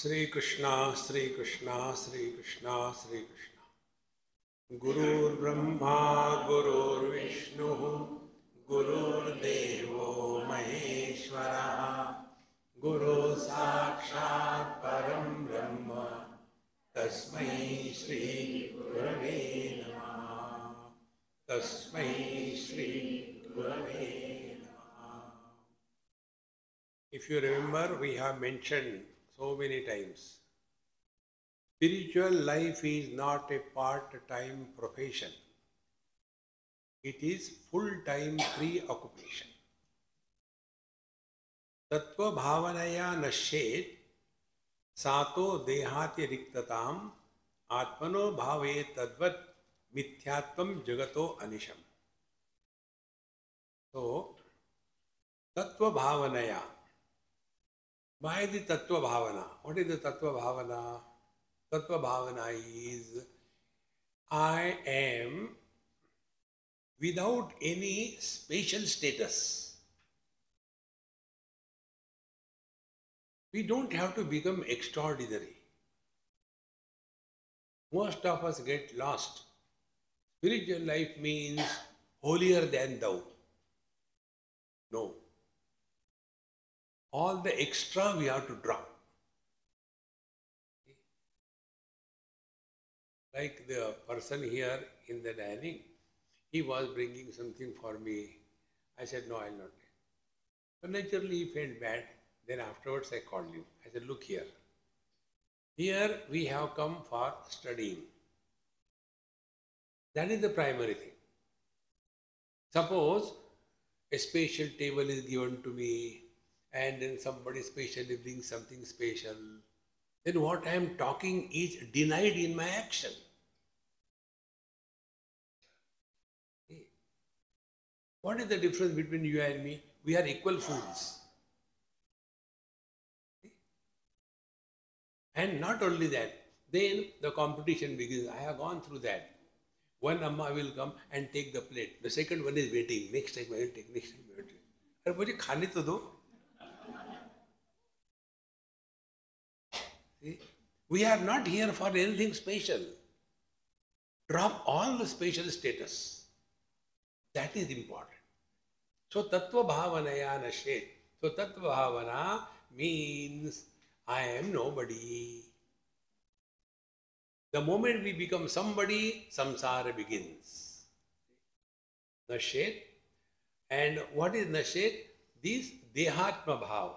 Sri Krishna, Sri Krishna, Sri Krishna, Sri Krishna. Gurur Brahma, Gurur Vishnu, Gurur Devo Maheshwara, Guru Sakshat Param Brahma, Tasmai Shri Gurave Namaha, Tasmai Shri Gurave Namaha. If you remember, we have mentioned so many times, spiritual life is not a part-time profession. It is full-time preoccupation. Tattva bhavanaya nashet sato dehati riktatam atmano bhave tadvat mithyatvam jagato anisham. So, tattva bhavanaya. Why the tattva bhavana? What is the tattva bhavana? Tattva bhavana is I am without any spatial status. We don't have to become extraordinary. Most of us get lost. Spiritual life means holier than thou. No. All the extra we have to drop. Like the person here in the dining, he was bringing something for me. I said, no, I'll not take. So naturally he felt bad. Then afterwards I called him. I said, look here. Here we have come for studying. That is the primary thing. Suppose a special table is given to me and then somebody specially brings something special. Then what I am talking is denied in my action. What is the difference between you and me? We are equal fools. And not only that, then the competition begins. I have gone through that. One Amma will come and take the plate. The second one is waiting. Next time I will take, next time I will take. But मुझे खाने तो दो. See? We are not here for anything special. Drop all the special status. That is important. So tattva bhavanaya nashet. So tattva bhavana means I am nobody. The moment we become somebody, samsara begins. Nashet. And what is nashet? This dehatma bhav.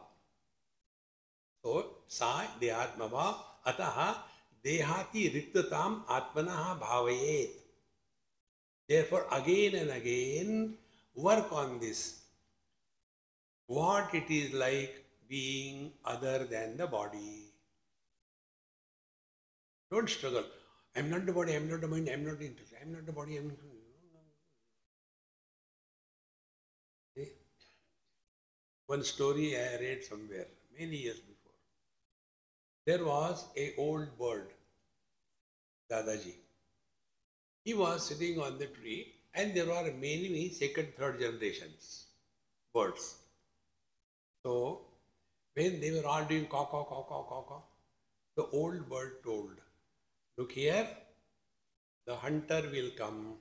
So, sa dehatma bhav, ataha dehati riktatam atmanaha bhavayet. Therefore, again and again, work on this. What it is like being other than the body. Don't struggle. I am not the body, I am not the mind, I am not the interest, I am not the body, I am not. See? One story I read somewhere, many years before. There was an old bird, Dadaji. He was sitting on the tree and there were many second, third generations birds. So, when they were all doing caw, caw, caw, caw, caw, caw, the old bird told, look here, the hunter will come,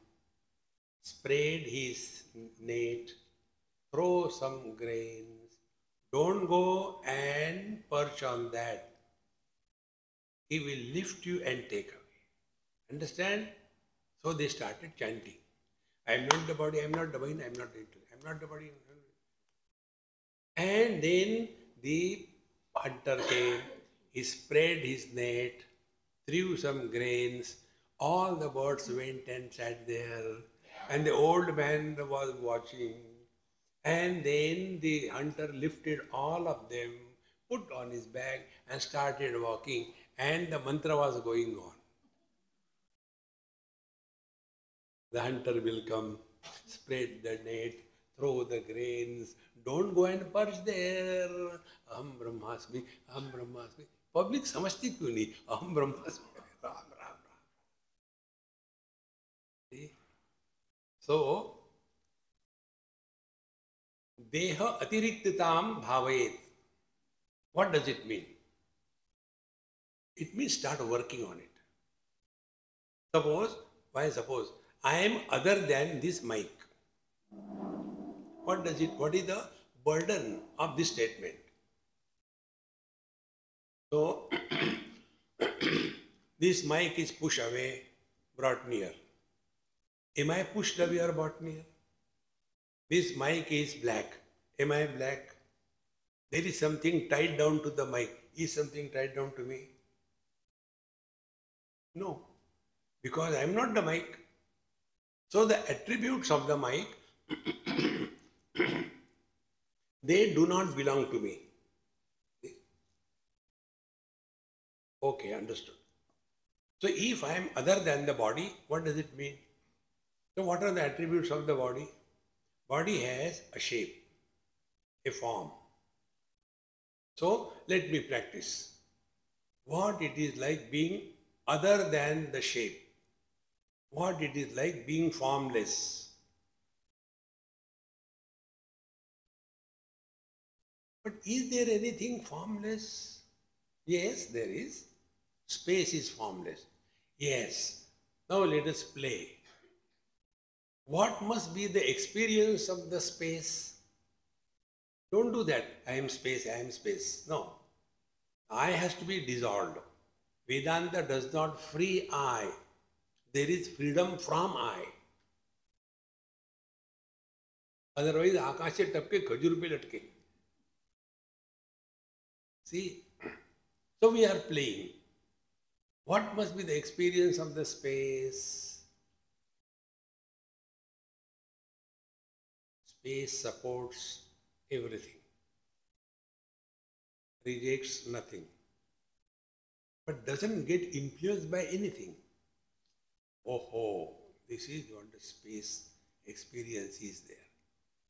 spread his net, throw some grains, don't go and perch on that. He will lift you and take away. Understand? So they started chanting. I am not the body, I am not the mind, I am not the interest, I am not the body. And then the hunter came, he spread his net, threw some grains, all the birds went and sat there, and the old man was watching. And then the hunter lifted all of them, put on his back and started walking, and the mantra was going on. The hunter will come, spread the net, throw the grains, don't go and perch there. Aham Brahmasmi, Aham Brahmasmi. Public samajhti kyun nahi? Aham Brahmasmi. Ram, Ram, Ram. See? So, Deha atiriktatam bhavayet. What does it mean? It means start working on it. Suppose, why suppose, I am other than this mic. What is the burden of this statement? So, this mic is pushed away, brought near. Am I pushed away or brought near? This mic is black. Am I black? There is something tied down to the mic. Is something tied down to me? No, because I am not the mic. So the attributes of the mic, they do not belong to me. Okay, understood. So if I am other than the body, what does it mean? So what are the attributes of the body? Body has a shape, a form. So let me practice. What it is like being other than the shape. What it is like being formless. But is there anything formless? Yes, there is. Space is formless. Yes. Now let us play. What must be the experience of the space? Don't do that. I am space, I am space. No. I has to be dissolved. Vedanta does not free I. There is freedom from I. Otherwise, आकाश से टपके खजूर पे लटके. See, so we are playing. What must be the experience of the space? Space supports everything, rejects nothing, but doesn't get influenced by anything. Oh, this is what the space experience is there.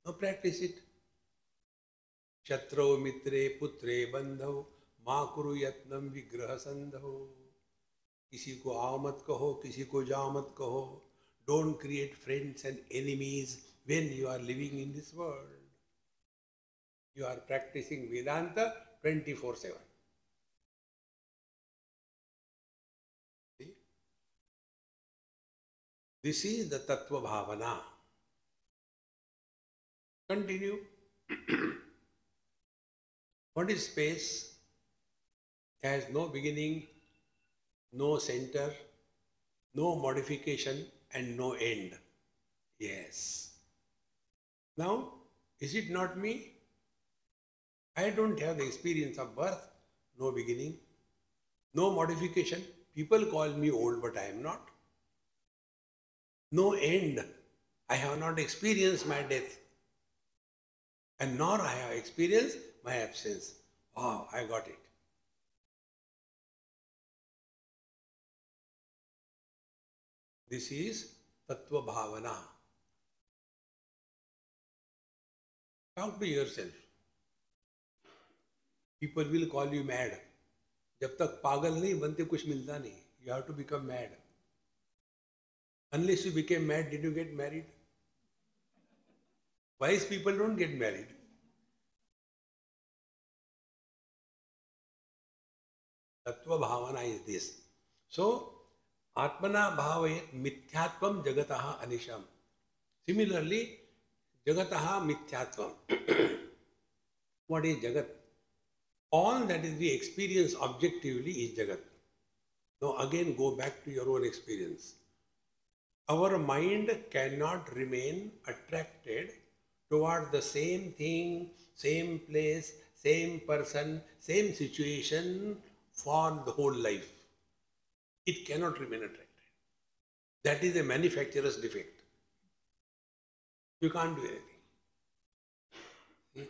Now practice it. Shatro mitre putre bandhav मा कुरु यत्नम विग्रह संधो. किसी को आओ मत कहो, किसी को जाओ मत कहो. Don't create friends and enemies when you are living in this world. You are practicing Vedanta 24/7. See? This is the Tattva Bhavana. Continue. What is space? It has no beginning, no center, no modification, and no end. Yes. Now, is it not me? I don't have the experience of birth, no beginning, no modification. People call me old, but I am not. No end. I have not experienced my death. And nor I have experienced my absence. Wow, I got it. This is Tattva Bhavana. Talk to yourself. People will call you mad. जब तक पागल नहीं बनते कुछ मिलता नहीं. You have to become mad. Unless you became mad, did you get married? Wise people don't get married. Tattva Bhavana is this. So, Atmana Bhavayat Mithyatvam Jagataha Anisham. Similarly, Jagataha Mithyatvam. What is Jagat? All that is we experience objectively is Jagat. Now again go back to your own experience. Our mind cannot remain attracted toward the same thing, same place, same person, same situation for the whole life. It cannot remain attracted. That is a manufacturer's defect. You can't do anything. See?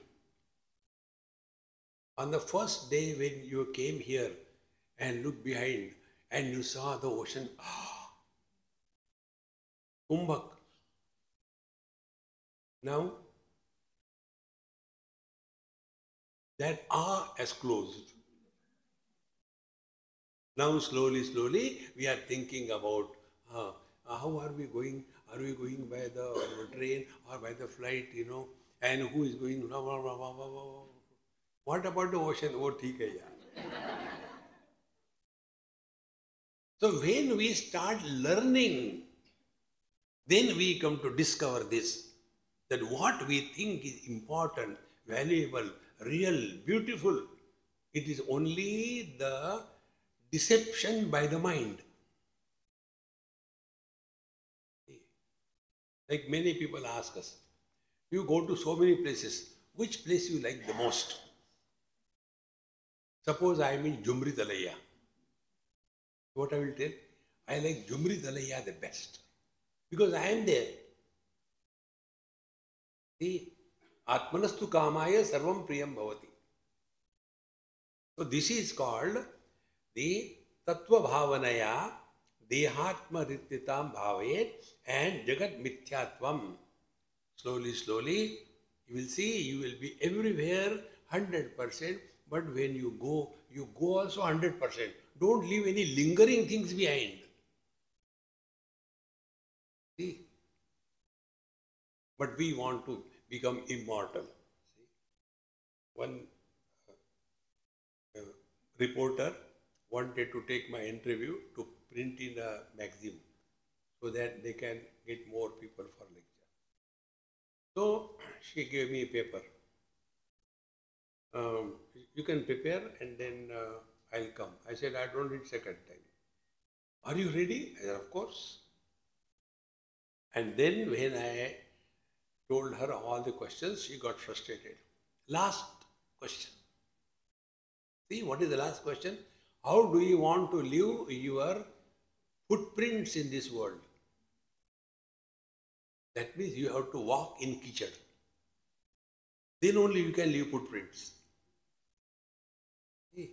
On the first day when you came here and looked behind and you saw the ocean, Kumbhak. Now, that has closed. Now slowly, we are thinking about how are we going? Are we going by the train or by the flight, and who is going? What about the ocean? Oh, theek hai yaar. So when we start learning, then we come to discover this, that what we think is important, valuable, real, beautiful, it is only the deception by the mind. Like many people ask us, you go to so many places, which place you like the most? Suppose I am in Jumri Talaya. What I will tell? I like Jumri Talaya the best. Because I am there. See, Atmanastu Kamaya Sarvam Priyam Bhavati. So this is called the Tattva Bhavanaya Dehatma Rittitam Bhavet and Jagat Mithyatvam. Slowly, slowly, you will see you will be everywhere 100%, but when you go also 100%. Don't leave any lingering things behind. See? But we want to become immortal. See? One reporter wanted to take my interview to print in a magazine so that they can get more people for lecture. So she gave me a paper. You can prepare and then I'll come. I said, I don't need second time. Are you ready? I said, of course. And then when I told her all the questions, she got frustrated. Last question. See, what is the last question? How do you want to leave your footprints in this world? That means you have to walk in kitchen. Then only you can leave footprints. See?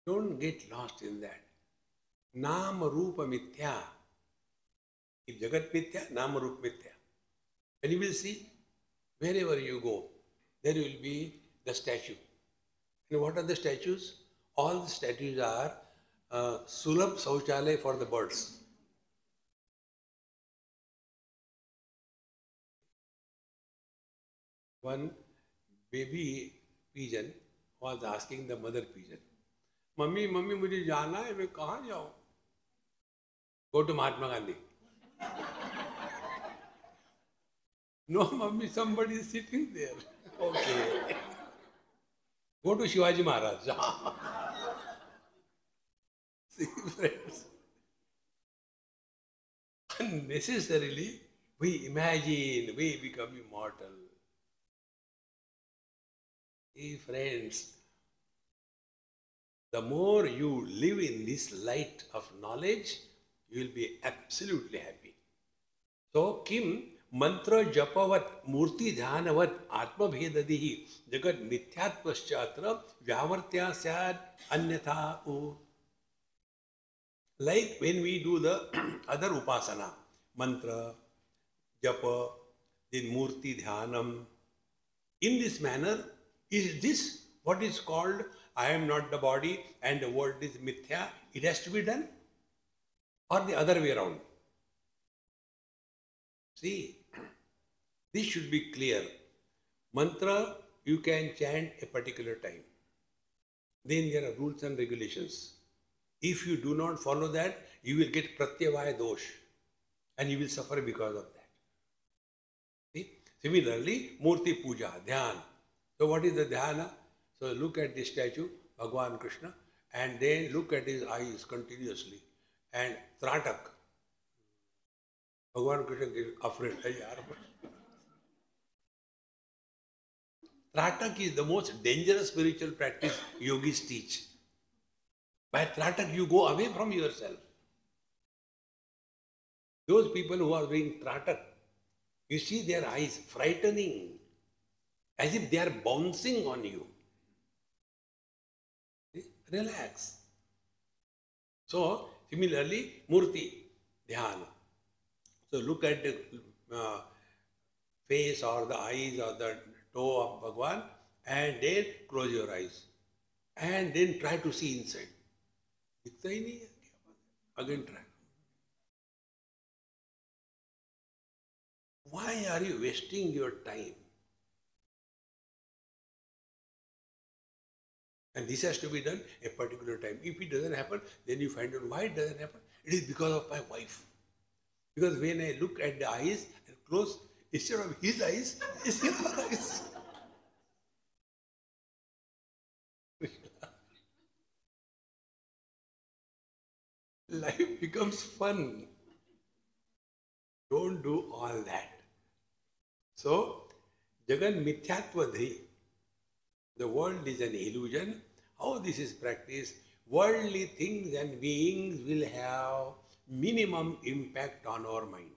Don't get lost in that. Nama Rupa Mithya. If Jagat Mithya, Nama Rupa Mithya. And you will see, wherever you go, there will be the statue. And what are the statues? All the statues are Sulabh Sauchalaya for the birds. One baby pigeon was asking the mother pigeon, Mummy, Mummy, मुझे जाना है, मैं कहाँ जाऊँ? Go to Mahatma Gandhi. No, Mummy, somebody is sitting there. Okay. Go to Shivaji Maharaj. See, friends, unnecessarily we imagine we become immortal. See, friends, the more you live in this light of knowledge, you will be absolutely happy. So, Kim mantra japavat murti dhanavat atma bhedadihi jagat mithyatvaschatra vyavartya syad anyatha u. Like when we do the other upasana, mantra, japa, then murti dhyanam. In this manner, is this what is called I am not the body and the world is mithya? It has to be done? Or the other way around? See, this should be clear. Mantra, you can chant a particular time. Then there are rules and regulations. If you do not follow that, you will get pratyavaya dosh and you will suffer because of that. See? Similarly, murti puja, dhyana. So what is the dhyana? So look at this statue, Bhagavan Krishna, and then look at his eyes continuously. And tratak. Bhagavan Krishna is afraid. Tratak is the most dangerous spiritual practice yogis teach. By tratak, you go away from yourself. Those people who are doing tratak, you see their eyes frightening, as if they are bouncing on you. Relax. So, similarly, murti, dhyana. So, look at the face or the eyes or the toe of Bhagavan and then close your eyes. And then try to see inside. दिखता ही नहीं है, again try. Why are you wasting your time? And this has to be done a particular time. If it doesn't happen, then you find out why it doesn't happen. It is because of my wife. Because when I look at the eyes and close, instead of his eyes, it's her eyes. Life becomes fun. Don't do all that. So, Jagan Mithyatva, the world is an illusion. How this is practiced? Worldly things and beings will have minimum impact on our mind.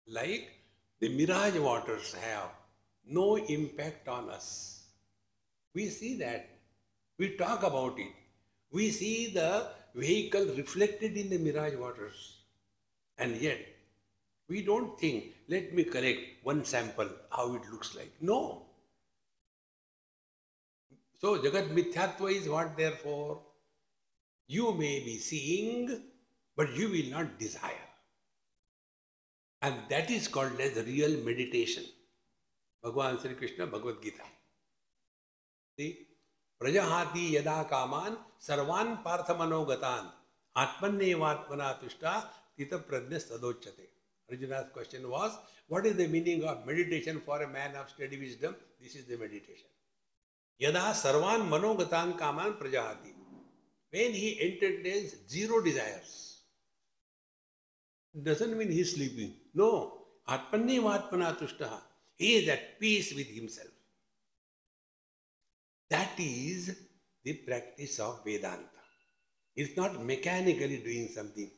Like the mirage waters have no impact on us. We see that. We talk about it. We see the vehicle reflected in the mirage waters. And yet, we don't think, let me collect one sample, how it looks like. No. So, Jagat Mithyatva is what therefore? You may be seeing, but you will not desire. And that is called as real meditation. Bhagavan Sri Krishna, Bhagavad Gita. See? Prajahati yada kaman sarvan parthamanogatan atmannevatmana tushta tita prajna sadochyate. Arjuna's question was, what is the meaning of meditation for a man of steady wisdom? This is the meditation. Yada sarvan manogatan kaman prajahati. When he entertains zero desires. Doesn't mean he is sleeping. No. Atmannevatmana tushta. He is at peace with himself. That is the practice of Vedanta. It's not mechanically doing something.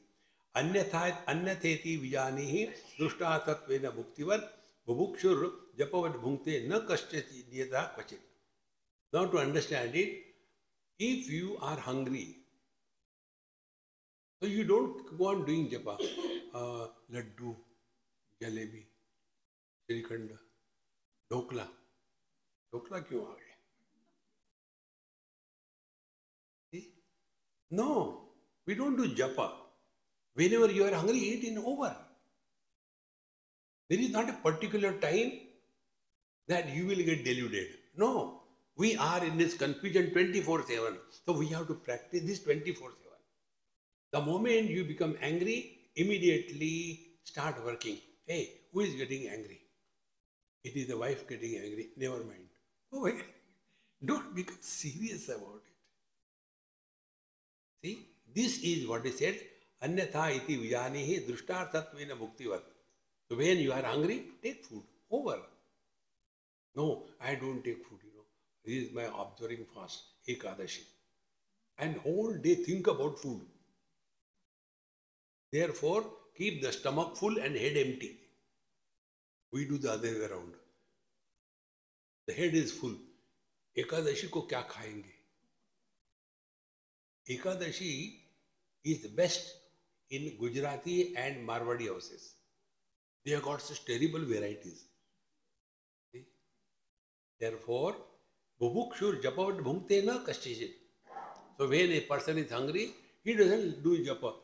Anyatheti vijanihi drushtasatvena bhuktivat bhubukshur japavad bhunkte na kaschati niyata kvachit. Now to understand it, if you are hungry, so you don't go on doing japa. Laddu, jalebi, shrikhanda, dhokla. Dhokla kyun aa gaya? No, we don't do japa. Whenever you are hungry, eat in over. There is not a particular time that you will get deluded. No, we are in this confusion 24/7. So we have to practice this 24/7. The moment you become angry, immediately start working. Hey, who is getting angry? It is the wife getting angry. Never mind. Oh, wait. Don't become serious about it. See, this is what is said, Anyatha iti vijanihi drushtarthatvena bhuktivat. So when you are hungry, take food. Over. No, I don't take food, This is my observing fast, Ekadashi. And whole day think about food. Therefore, keep the stomach full and head empty. We do the other way around. The head is full. Ekadashi ko kya khayenge? Ekadashi is the best in Gujarati and Marwadi houses. They have got such terrible varieties. See? Therefore, bubukshur japavat bhunkte na kaschijit. So when a person is hungry, he doesn't do japa.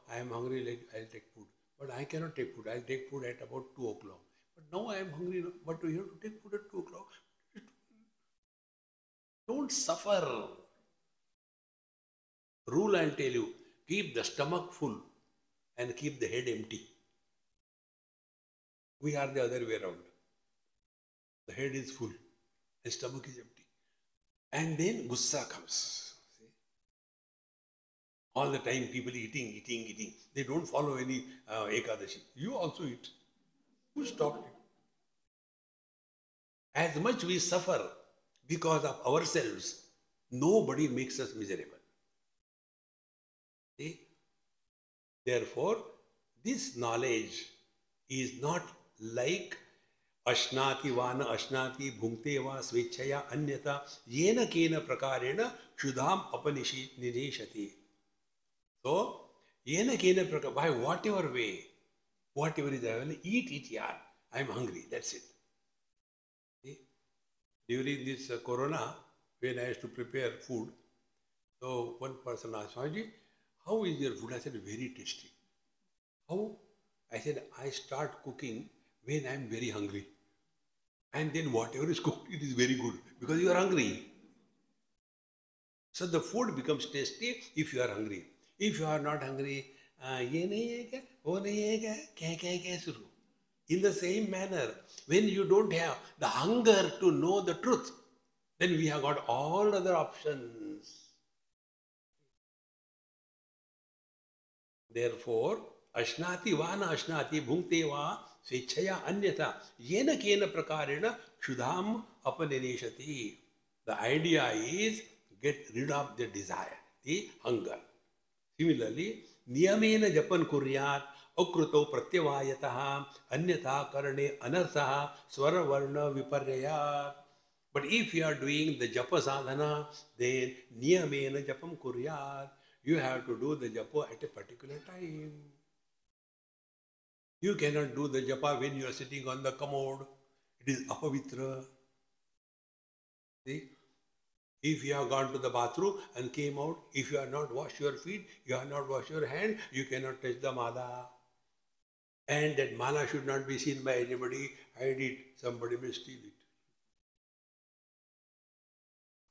I am hungry, I'll take food. But I cannot take food. I'll take food at about 2 o'clock. But now I am hungry, but you have to take food at 2 o'clock. Don't suffer. Rule I'll tell you, keep the stomach full and keep the head empty. We are the other way around. The head is full and stomach is empty. And then gussa comes. See? All the time people eating. They don't follow any Ekadashi. You also eat. Who stopped you? As much we suffer because of ourselves, nobody makes us miserable. See? Therefore, this knowledge is not like ashnati vana ashnati bhunkte va svechaya anyata yena kena prakarena kshudham apanishati. So, yena kena prakar, by whatever way, whatever is available, eat yaar. I am hungry, that's it. See? During this corona, when I used to prepare food, so one person asked, Swamiji, how is your food? I said, very tasty. How? I said, I start cooking when I am very hungry. And then whatever is cooked, it is very good because you are hungry. So the food becomes tasty if you are hungry. If you are not hungry, ये नहीं है क्या, वो नहीं है क्या शुरू. In the same manner, when you don't have the hunger to know the truth, then we have got all other options. Therefore, ashnati va na ashnati bhunkte va swechhaya anyatha yena kena prakarena kshudham apanenishati. The idea is get rid of the desire, the hunger. Similarly, niyamena japan kuryat akruto pratyavayatah anyatha karane anartha swara varna viparyayat. But if you are doing the japa sadhana, then niyamena japam kuryat. You have to do the japa at a particular time. You cannot do the japa when you are sitting on the commode. It is apavitra. See? If you have gone to the bathroom and came out, if you have not washed your feet, you have not washed your hand, you cannot touch the mala. And that mala should not be seen by anybody. Hide it. Somebody may steal it.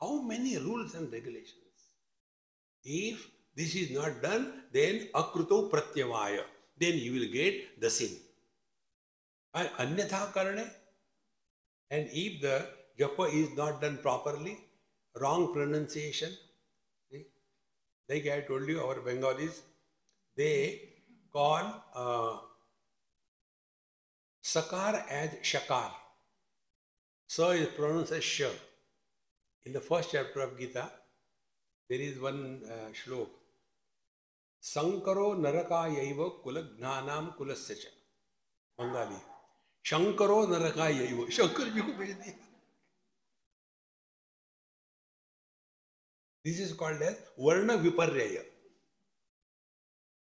How many rules and regulations? If this is not done, then akruto pratyavaya. Then you will get the sin. And anyatha karane. And if the japa is not done properly, wrong pronunciation, see? Like I told you, our Bengalis, they call sakar as shakar. Sa is pronounced as sha. In the first chapter of Gita, there is one shlok. Sankaro narakayaiva kulagnanam kulasya. Bengali. Shankaro narakayaiva. Shankar ji ko bhej diya. This is called as varna viparyaya.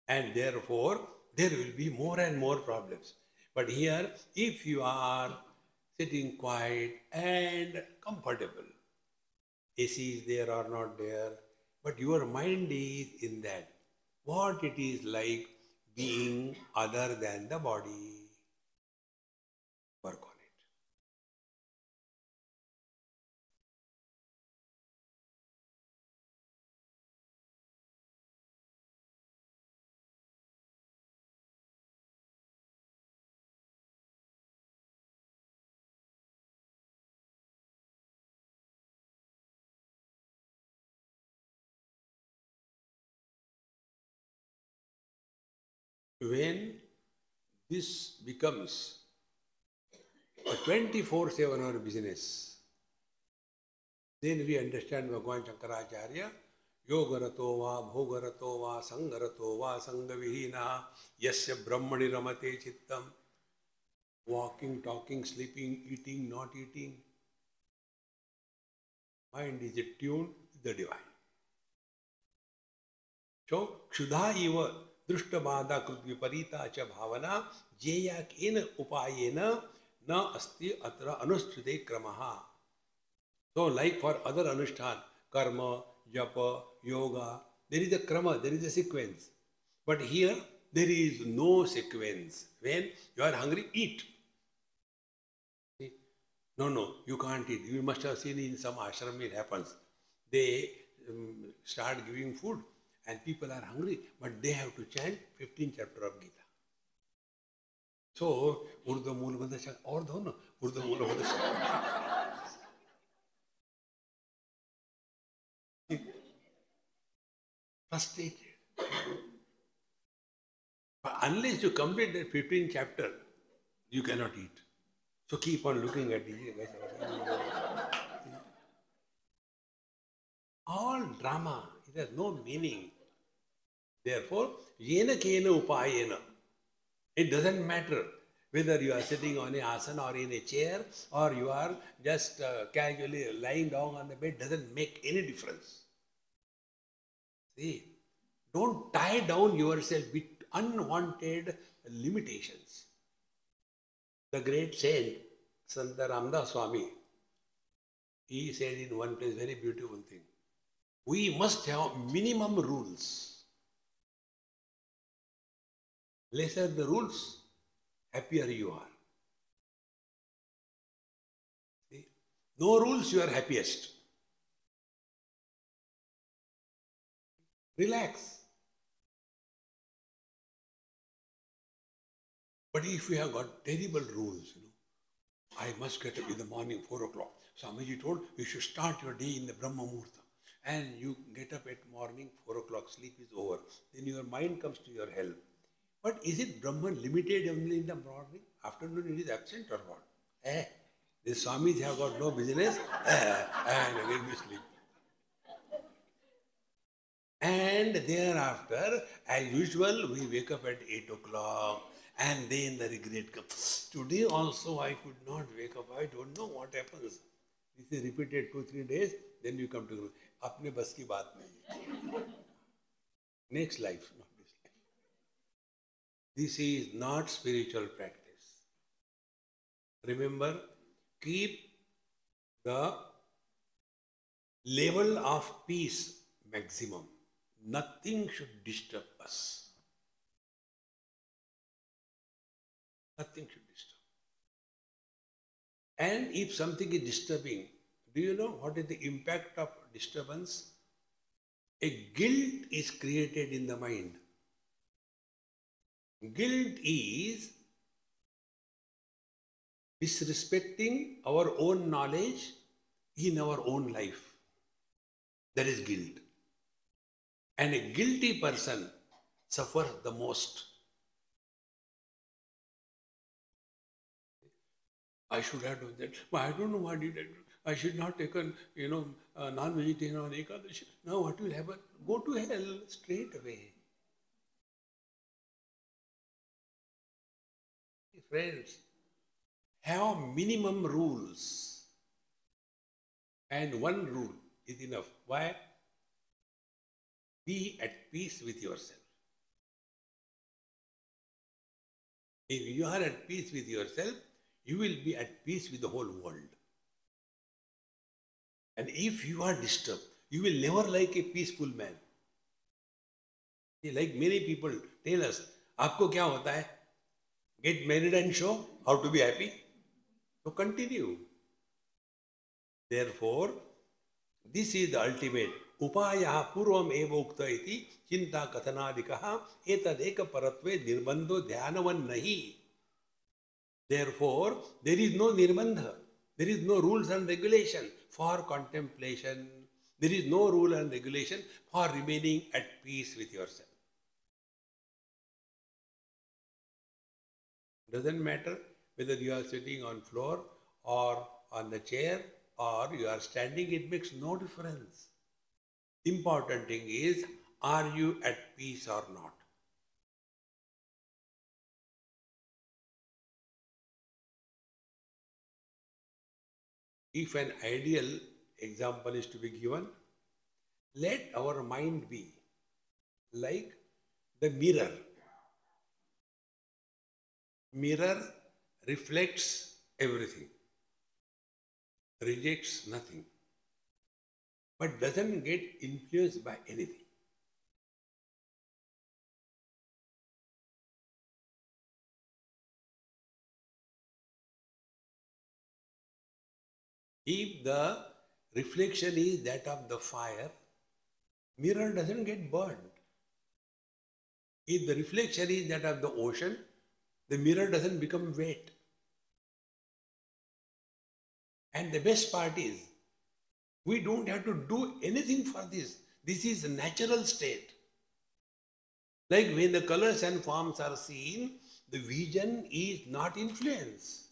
And therefore, there will be more and more problems. But here, if you are sitting quiet and comfortable, AC is there or not there, but your mind is in that. What it is like being other than the body. Work on it. When this becomes a 24/7 hour business, then we understand Bhagavan Shankaracharya, Yogarato va, Bhogarato va, Sangarato va, Sangavihina, Yasya Brahmani Ramate Chittam, walking, talking, sleeping, eating, not eating. Mind is attuned to the divine. So, Kshudha eva Drushtavada Krutviparita cha bhavana jeya kena upayena na asti atra anushrute kramaha. So, like for other anushtan, karma, japa, yoga, there is a krama, there is a sequence. But here, there is no sequence. When you are hungry, eat. See? No, you can't eat. You must have seen in some ashram it happens. They start giving food and people are hungry, but they have to chant 15th chapter of Gita. So, Urdu Mula Badasha, or no, Urdu Mula Badasha. Frustrated. But unless you complete that 15th chapter, you cannot eat. So keep on looking at it. All drama, it has no meaning. Therefore, yena kena upayena. It doesn't matter whether you are sitting on an asana or in a chair or you are just casually lying down on the bed, doesn't make any difference. See, don't tie down yourself with unwanted limitations. The great saint, Santa Ramdas Swami, he said in one place very beautiful thing. We must have minimum rules. Lesser the rules, happier you are. See? No rules, you are happiest. Relax. But if we have got terrible rules, I must get up in the morning, 4 o'clock. Swamiji told you should start your day in the Brahma Muhurta. And you get up at morning, 4 o'clock, sleep is over. Then your mind comes to your help. But is it Brahman limited only in the morning? Afternoon it is absent or what? The Swamis have got no business. And again we sleep. And thereafter, as usual, we wake up at 8 o'clock. And then the regret comes. Today also I could not wake up. I don't know what happens. This is repeated 2-3 days. Then you come to apne bas ki baat nahi. Next life, not this life. This is not spiritual practice. Remember, keep the level of peace maximum. Nothing should disturb us. Nothing should disturb. And if something is disturbing, do you know what is the impact of disturbance? A guilt is created in the mind. Guilt is disrespecting our own knowledge in our own life. That is guilt. And a guilty person suffers the most. I should have done that. But I don't know what did I do. I should not taken, non-vegetarian on Ekadashi. Now what will happen? Go to hell straight away. Friends, have minimum rules. And one rule is enough. Why? Be at peace with yourself. If you are at peace with yourself, you will be at peace with the whole world. And if you are disturbed, you will never like a peaceful man. Like many people tell us, aapko kya hota hai? Get married and show how to be happy. So continue. Therefore, this is the ultimate. Upaya purvam eva ukta iti chinta kathanadikaha etadeka paratve nirbandho dhyanavan nahi. Therefore, there is no nirbandha. There is no rules and regulation for contemplation. There is no rule and regulation for remaining at peace with yourself. Doesn't matter whether you are sitting on floor or on the chair or you are standing, it makes no difference. Important thing is, are you at peace or not? If an ideal example is to be given, let our mind be like the mirror. Mirror reflects everything, rejects nothing, but doesn't get influenced by anything. If the reflection is that of the fire, mirror doesn't get burned. If the reflection is that of the ocean, the mirror doesn't become wet. And the best part is, we don't have to do anything for this. This is a natural state. Like when the colors and forms are seen, the vision is not influenced.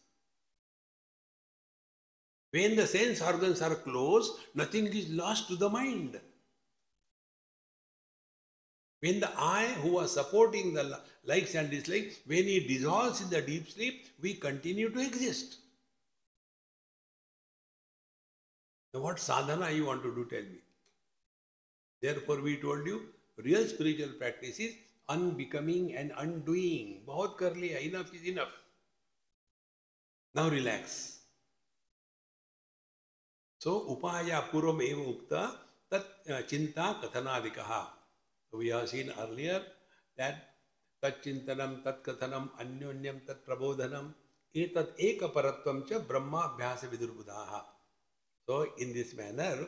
When the sense organs are closed, nothing is lost to the mind. When the I, who was supporting the likes and dislikes, when it dissolves in the deep sleep, we continue to exist. Now what sadhana you want to do, tell me. Therefore we told you, real spiritual practice is unbecoming and undoing. Bahut kar liya, enough is enough. Now relax. So, upaya purvam eva ukta tat chinta kathanadikaha. So we have seen earlier that tat chintanam, tat kathanam, anyonyam, tat prabodhanam, etat eka paratvam cha brahma abhyasa vidurbudaha. So in this manner,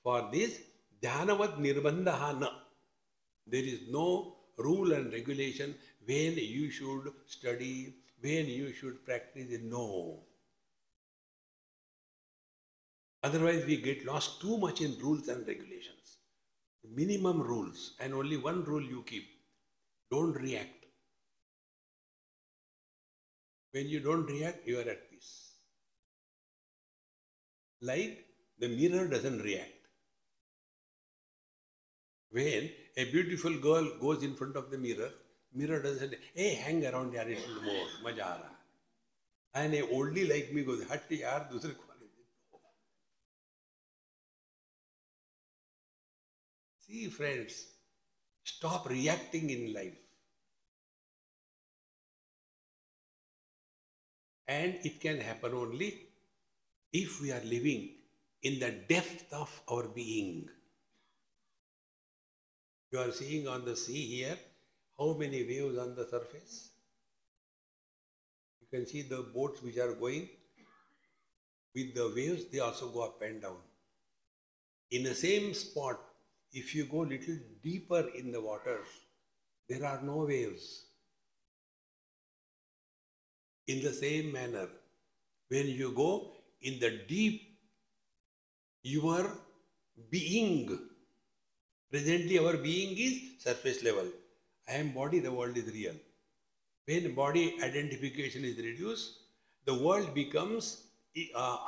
for this, dhyanavat nirbandhaha na. There is no rule and regulation when you should study, when you should practice. No. Otherwise, we get lost too much in rules and regulations. Minimum rules, and only one rule you keep. Don't react. When you don't react, you are at peace. Like the mirror doesn't react. When a beautiful girl goes in front of the mirror, mirror doesn't say, hey, hang around yaar, it will more, maja aa raha hai. And a oldie like me goes, hat yaar, dusre ko aane de. See friends, stop reacting in life. And it can happen only if we are living in the depth of our being. You are seeing on the sea here, how many waves on the surface? You can see the boats which are going with the waves, they also go up and down. In the same spot, if you go little deeper in the waters, there are no waves. In the same manner, when you go in the deep, your being, presently our being is surface level. I am body, the world is real. When body identification is reduced, the world becomes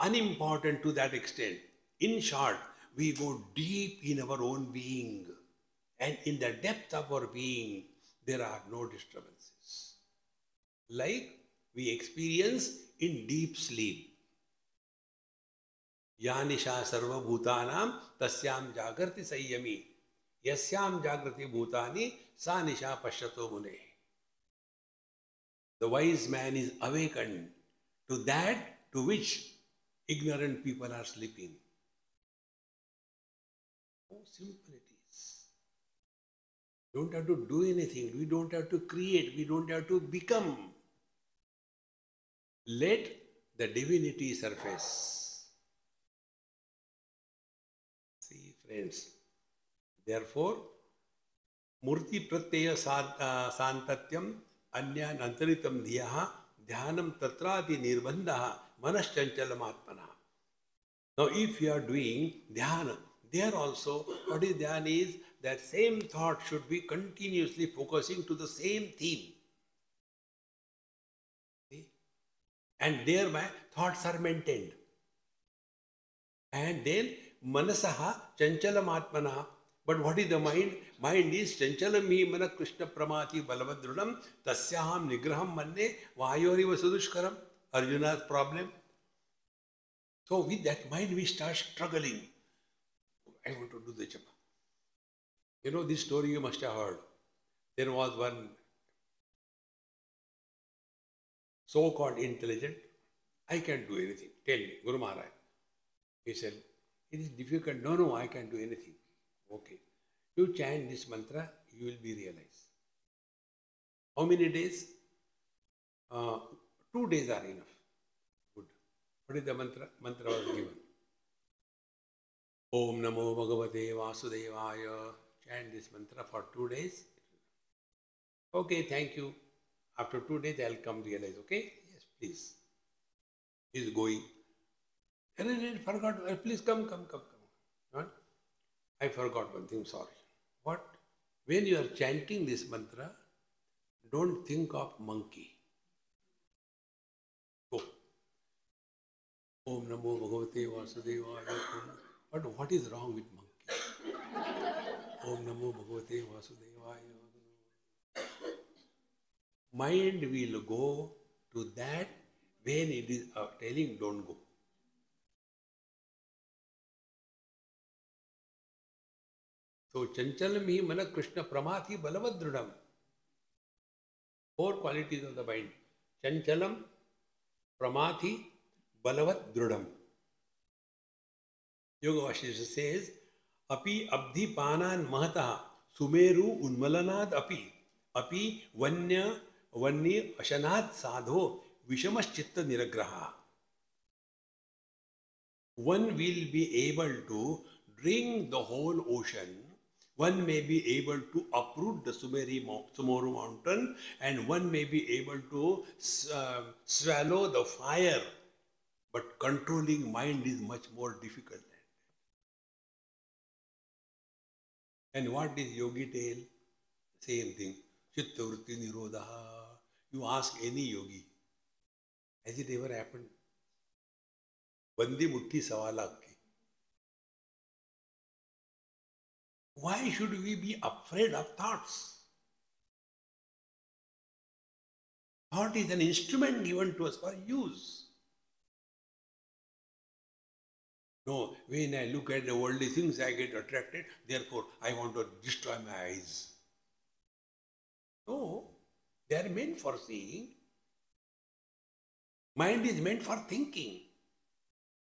unimportant to that extent. In short, we go deep in our own being. And in the depth of our being, there are no disturbances. Like we experience in deep sleep. Ya nisha sarva bhutanam tasyam jagrati sayyami. Yasyam jagrati bhutani sa nisha pashyato mune. The wise man is awakened to that to which ignorant people are sleeping. How simple it is. We don't have to do anything. We don't have to create. We don't have to become. Let the divinity surface. See, friends. Therefore, Murti Pratyaya Santatyam Anyan Antaritam Dhiyaha Dhyanam Tatrati Nirbandhaha Manaschanchala Atmana. Now, if you are doing dhyana, there also, what is dhyana is that same thought should be continuously focusing to the same theme. See? And thereby thoughts are maintained. And then manasaha chanchalam atmana. But what is the mind? Mind is chanchalami mana krishna pramati balavadrunam tasyaham nigraham manne vayoriva sudushkaram. Arjuna's problem. So with that mind we start struggling. I want to do the japa. You know this story you must have heard. There was one so-called intelligent. I can't do anything. Tell me, Guru Maharaj. He said, it is difficult. No, I can't do anything. Okay. You chant this mantra, you will be realized. How many days? 2 days are enough. Good. What is the mantra? Mantra was given. Om Namo Bhagavate Vasudevaya. Chant this mantra for 2 days. Okay, thank you. After 2 days, I'll come realize. Okay? Yes, please. He's going. And I forgot. Please come. Huh? I forgot one thing, sorry. What? When you are chanting this mantra, don't think of monkey. Go. Om Namo Bhagavate Vasudevaya. But what is wrong with monkey? Om Namo Bhagavate Vasudevaya. Mind will go to that when it is telling don't go. So, chanchalam hi mana Krishna pramati balavadrudam. 4 qualities of the mind. Chanchalam, pramati, balavadrudam. Yoga Vasishtha says, api abdhi panan mahataha sumeru unmalanad api vanya ashanad sadho vishamas chitta niragraha. One will be able to drink the whole ocean One may be able to uproot the Sumeru mountain, and one may be able to swallow the fire. But controlling mind is much more difficult. And what does yogi tell? Same thing. Chitta vritti nirodha. You ask any yogi, has it ever happened? Bandi mutti sawa lakh ki. Why should we be afraid of thoughts? Thought is an instrument given to us for use. No, when I look at the worldly things, I get attracted. Therefore, I want to destroy my eyes. No, they are meant for seeing. Mind is meant for thinking.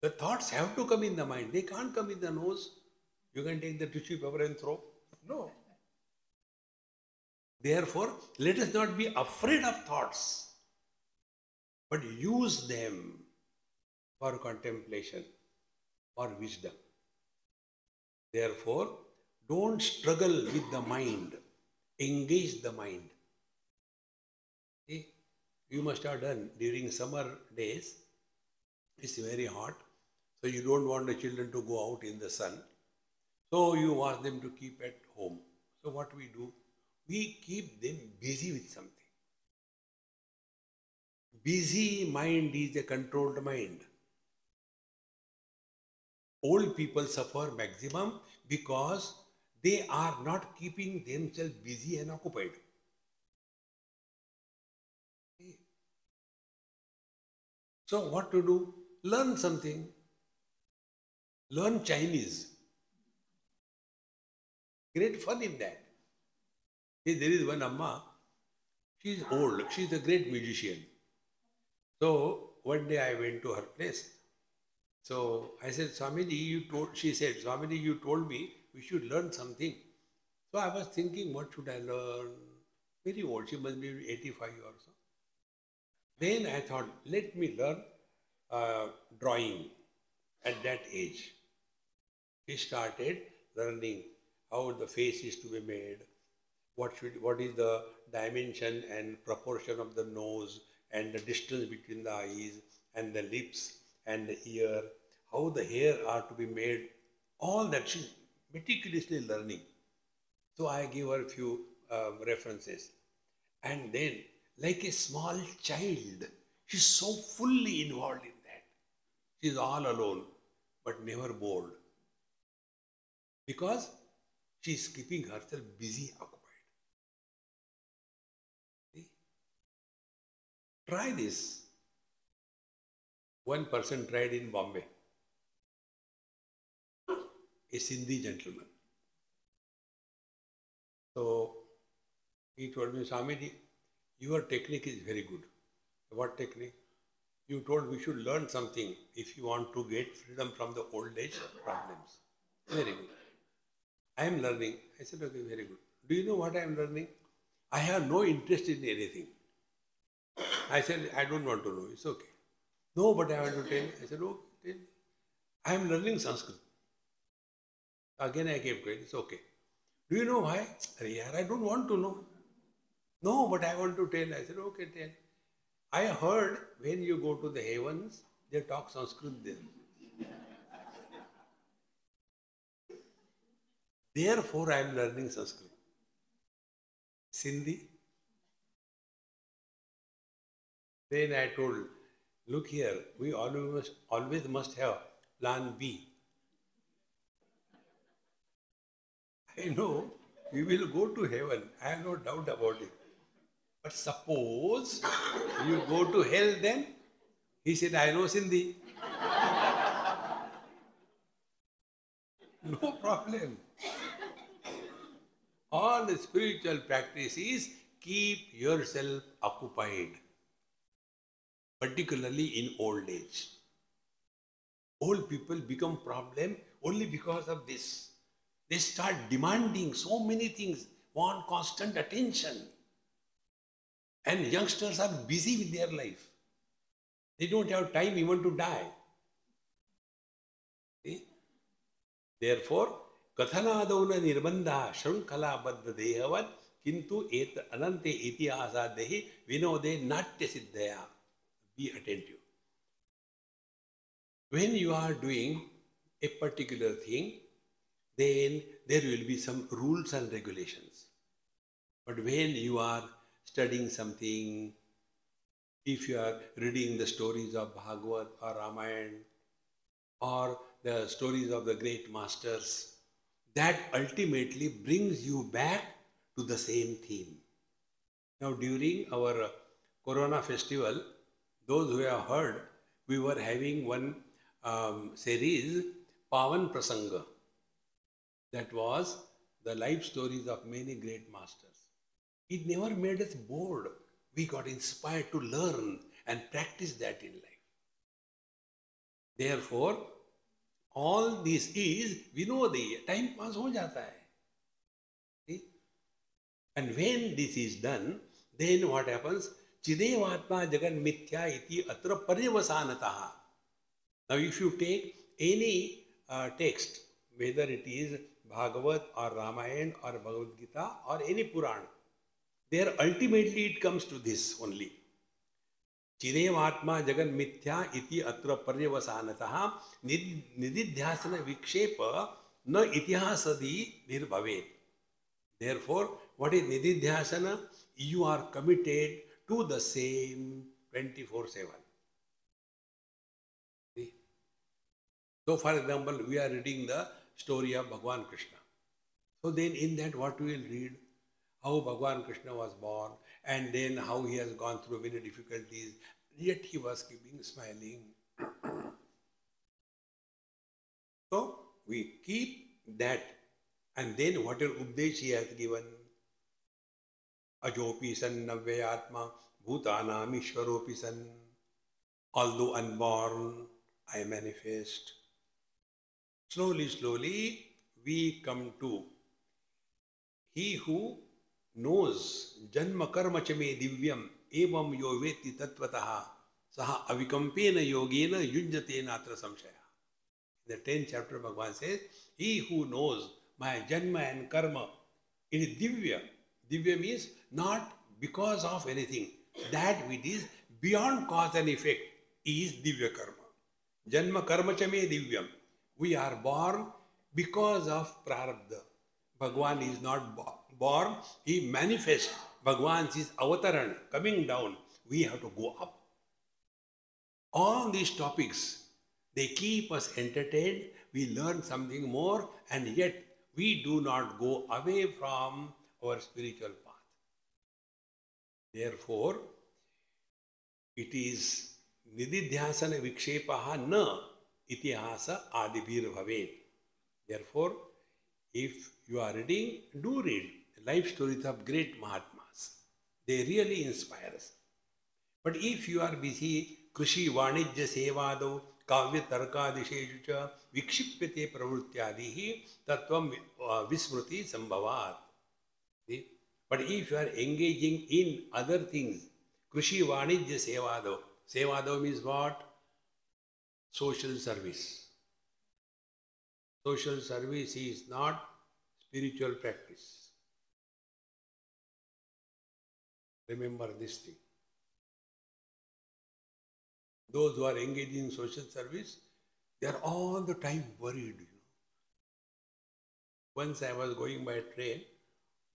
The thoughts have to come in the mind. They can't come in the nose. You can take the tissue paper and throw. No. Therefore, let us not be afraid of thoughts, but use them for contemplation, for wisdom. Therefore, don't struggle with the mind. Engage the mind. See, you must have done during summer days. It's very hot, so you don't want the children to go out in the sun. So you ask them to keep at home. So what we do? We keep them busy with something. Busy mind is a controlled mind. Old people suffer maximum because they are not keeping themselves busy and occupied. So what to do? Learn something. Learn Chinese. Great fun in that. See, there is one Amma, she is old, she is a great musician. So one day I went to her place. So I said, Swamiji, she said, Swamiji, you told me we should learn something. So I was thinking, what should I learn? Very old, she must be 85 or so. Then I thought, let me learn drawing at that age. She started learning how the face is to be made, what is the dimension and proportion of the nose and the distance between the eyes and the lips and the ear, how the hair are to be made, all that she's meticulously learning. So I give her a few references. And then, like a small child, she's so fully involved in that. She's all alone, but never bored. Because she's keeping herself busy, occupied. See? Try this. One person tried in Bombay. A Sindhi gentleman. So he told me, Swamiji, your technique is very good. What technique? You told we should learn something if you want to get freedom from the old age problems. Very good. I am learning. I said, okay, very good. Do you know what I am learning? I have no interest in anything. I said, I don't want to know. It's okay. No, but I want to tell. I said, oh, tell. I am learning Sanskrit. Again, I kept going. It's okay. Do you know why? I don't want to know. No, but I want to tell. I said, okay, tell. I heard when you go to the heavens, they talk Sanskrit there. Therefore, I am learning Sanskrit. Sindhi. Then I told, look here, we always must have plan B. I know we will go to heaven. I have no doubt about it. But suppose you go to hell then? He said, I know Sindhi. No problem. All the spiritual practice is keep yourself occupied, particularly in old age. Old people become problem only because of this. They start demanding so many things, want constant attention. And youngsters are busy with their life. They don't have time even to die. See? Therefore, कथनादौ न निर्बंधा शृंखलाबद्ध देहवत किंतु एत अनंते इतिहासादेहि विनोदे नाट्य Siddhaya. Be attentive. When you are doing a particular thing, then there will be some rules and regulations. But when you are studying something, if you are reading the stories of Bhagavad or Ramayana or the stories of the great masters, that ultimately brings you back to the same theme. Now, during our Corona festival, those who have heard, we were having one series, Pavan Prasanga. That was the life stories of many great masters. It never made us bored. We got inspired to learn and practice that in life. Therefore, all this is vinodi. Time pass ho jata hai. See? And when this is done, then what happens? Chidevatma jagan mithya iti atra paryavasanataha. Now, if you take any text, whether it is Bhagavad or Ramayana or Bhagavad Gita or any Puran, there ultimately it comes to this only. Chidevatma jagan mithya iti atra paryavasanataha nididhyasana vikshepa na itihasadi nirbhavet. Therefore, what is nididhyasana? You are committed to the same 24/7. So, for example, we are reading the story of Bhagwan Krishna. So then in that what we will read? How Bhagwan Krishna was born and then how he has gone through many difficulties, yet he was keeping smiling. So we keep that, and then whatever Updesh he has given, Ajopi san Navyatma Bhutanam Ishwaropi san, although unborn, I manifest. Slowly, slowly, we come to he who knows Janma Karma Chame Divyam Evam Yo Veti Tatvataha Saha Avikampena Yogena Yunjate Natra Samshaya. In the 10th chapter, Bhagavan says, he who knows my Janma and Karma, it is Divya. Divya means not because of anything. That which is beyond cause and effect is Divya Karma. Janma Karma Chame Divyam. We are born because of Prarabdha. Bhagwan is not born, he manifests. Bhagwan is avataran, coming down. We have to go up. All these topics, they keep us entertained. We learn something more, and yet we do not go away from our spiritual path. Therefore, it is nididhyasana vikshepaha na itihasa adibhir bhavet. Therefore, if you are reading, do read life stories of great Mahatmas. They really inspire us. But if you are busy, Krishi Vanijya Sevado, Kavya Tarkadisheju cha Vikshipyate Pravrutyadihi Tattvam Vismruti Sambhavat. But if you are engaging in other things, Krishi Vanijya Sevado. Sevado means what? Social service. Social service is not spiritual practice. Remember this thing. Those who are engaged in social service, they are all the time worried. Once I was going by train,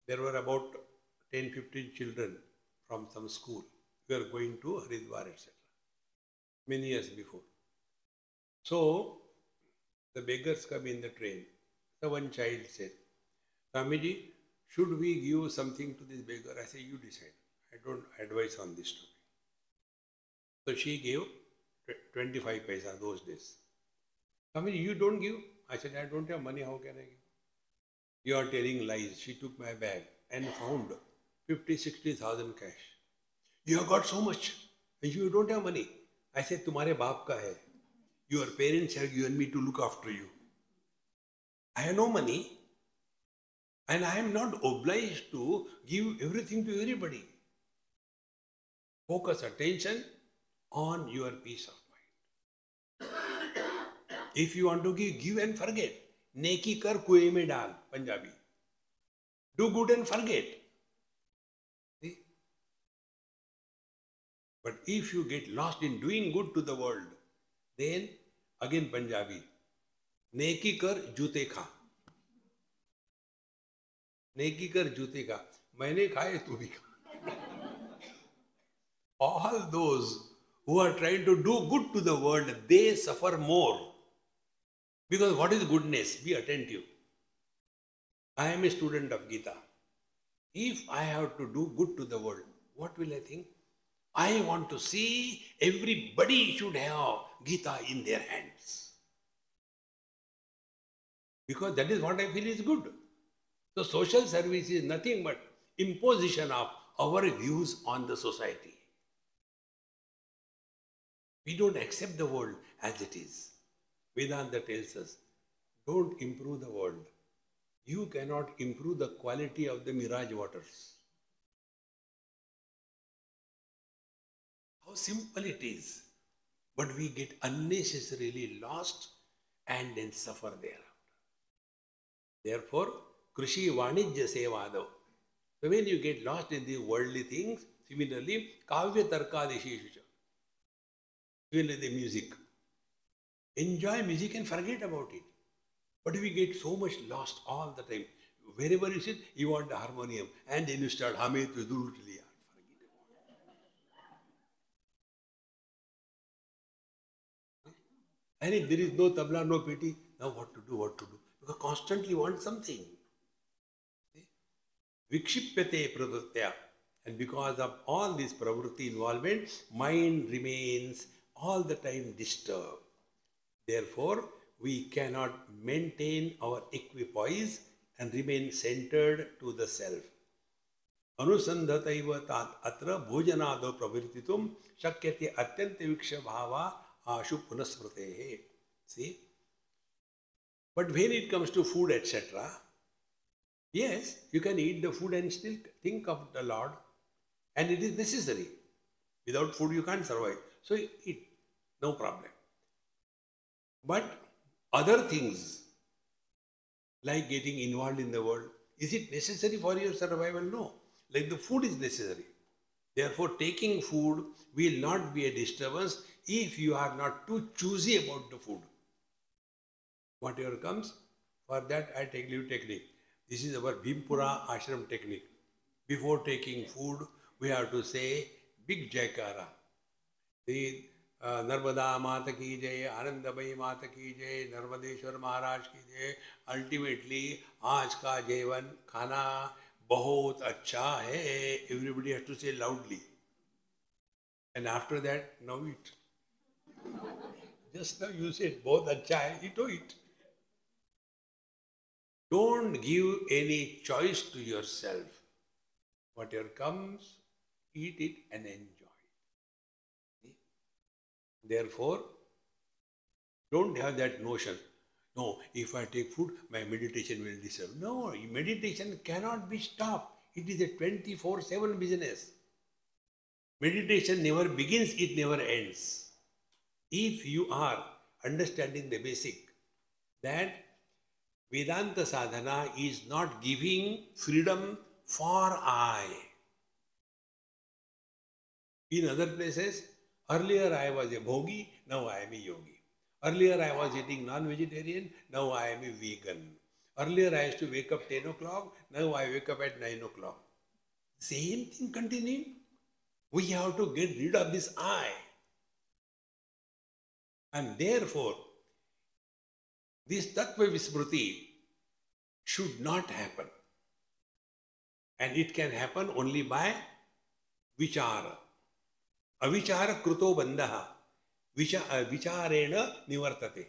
there were about 10-15 children from some school. We were going to Haridwar, etc. Many years before. So, the beggars come in the train. So one child said, Swamiji, should we give something to this beggar? I say, you decide. I don't advise on this topic. So she gave 25 paisa those days. Swamiji, you don't give? I said, I don't have money, how can I give? You are telling lies. She took my bag and found 50,000-60,000 cash. You have got so much and you don't have money. I said, Tumhare baap ka hai. Your parents have given me to look after you. I have no money and I am not obliged to give everything to everybody. Focus attention on your peace of mind. If you want to give and forget. नेकी कर कुएं में डाल, Punjabi. Do good and forget. See? But if you get lost in doing good to the world, then again Punjabi, नेकी कर जूते खा. नेकी कर जूते खा. मैंने खाए तू भी खा. All those who are trying to do good to the world, they suffer more. Because what is goodness? Be attentive. I am a student of Gita. If I have to do good to the world, what will I think? I want to see everybody should have Gita in their hands. Because that is what I feel is good. So social service is nothing but imposition of our views on the society. We don't accept the world as it is. Vedanta tells us, don't improve the world. You cannot improve the quality of the mirage waters. How simple it is. But we get unnecessarily lost and then suffer thereafter. Therefore, Krishi Vanijya Sevadav. So when you get lost in the worldly things, similarly, Kavya Tarkadishesha. Similarly, the music. Enjoy music and forget about it. But we get so much lost all the time. Wherever you sit, you want the harmonium. And then you start humming to do it. And if there is no tabla, no piti, now what to do, what to do? Because constantly want something. Vikshipyate pravrittya. And because of all this pravritti involvement, mind remains all the time disturbed. Therefore, we cannot maintain our equipoise and remain centered to the self. Anusandhataiva tat atra bhojanado pravrittitum shakyate atyanta viksha bhava ashu punasmritehe. See? But when it comes to food, etc., yes, you can eat the food and still think of the Lord. And it is necessary. Without food, you can't survive. So eat, no problem. But other things, like getting involved in the world, is it necessary for your survival? No. Like the food is necessary. Therefore, taking food will not be a disturbance if you are not too choosy about the food. Whatever comes, for that I take leave technique. This is our Bhimpura ashram technique. Before taking food, we have to say big jaikara. The Narmada Mata ki jai, Anandamai Mata ki jai, Narmadeshwar Maharaj ki jai. Ultimately, aaj ka jeevan khana bahut acha hai. Everybody has to say loudly. And after that, now eat. Just now you said bahut acha hai, eat it. Don't give any choice to yourself. Whatever comes, eat it and enjoy. Therefore, don't have that notion, no, if I take food, my meditation will disturb. No, meditation cannot be stopped. It is a 24/7 business. Meditation never begins, it never ends. If you are understanding the basic, that Vedanta sadhana is not giving freedom for I. In other places, earlier I was a bhogi, now I am a yogi. Earlier I was eating non-vegetarian, now I am a vegan. Earlier I used to wake up 10 o'clock, now I wake up at 9 o'clock. Same thing continuing. We have to get rid of this I. And therefore, this Tattva Vismruti should not happen. And it can happen only by vichara. Avichara kruto bandhaha. Vicharena nivartate.